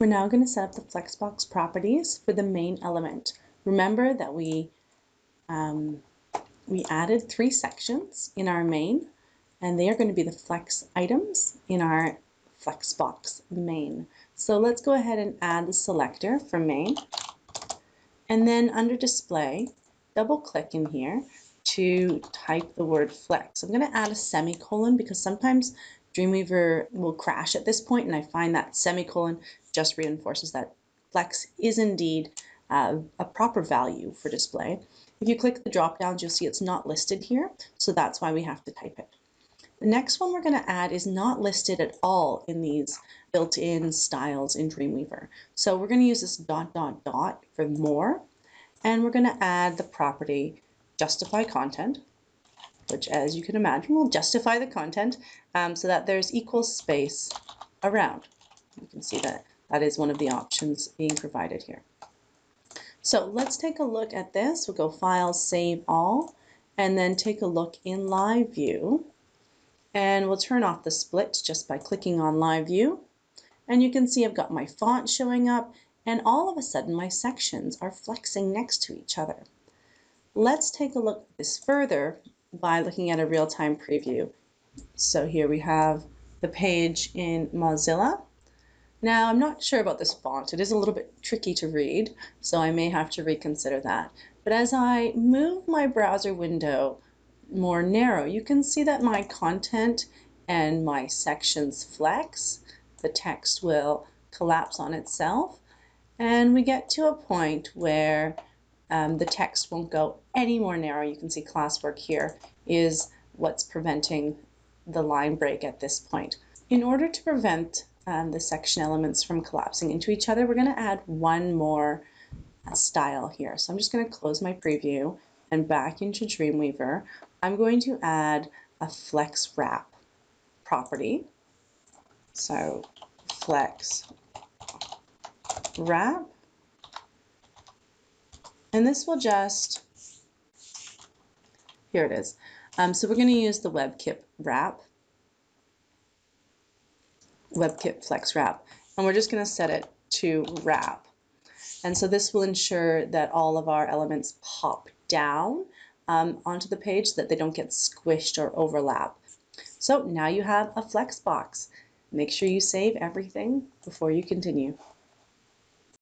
We're now going to set up the Flexbox properties for the main element. Remember that we added 3 sections in our main, and they are going to be the flex items in our Flexbox main. So let's go ahead and add the selector for main, and then under display, double click in here to type the word flex. I'm going to add a semicolon because sometimes Dreamweaver will crash at this point, and I find that semicolon just reinforces that flex is indeed a proper value for display. If you click the drop downs, you'll see it's not listed here, so that's why we have to type it. The next one we're going to add is not listed at all in these built-in styles in Dreamweaver. So we're going to use this ... for more, and we're going to add the property justify content, which, as you can imagine, will justify the content so that there's equal space around. You can see that that is one of the options being provided here. So let's take a look at this. We'll go File, Save All, and then take a look in Live View. And we'll turn off the split just by clicking on Live View. And you can see I've got my font showing up, and all of a sudden my sections are flexing next to each other. Let's take a look at this further by looking at a real-time preview. So here we have the page in Mozilla. Now, I'm not sure about this font. It is a little bit tricky to read, so I may have to reconsider that. But as I move my browser window more narrow, you can see that my content and my sections flex. The text will collapse on itself, and we get to a point where the text won't go any more narrow. You can see classwork here is what's preventing the line break at this point. In order to prevent the section elements from collapsing into each other, we're going to add one more style here. So I'm just going to close my preview and back into Dreamweaver. I'm going to add a flex wrap property. So flex wrap. And this will just, here it is. So we're going to use the WebKit wrap, WebKit flex wrap, and we're just going to set it to wrap. And so this will ensure that all of our elements pop down onto the page so that they don't get squished or overlap. So now you have a Flexbox. Make sure you save everything before you continue.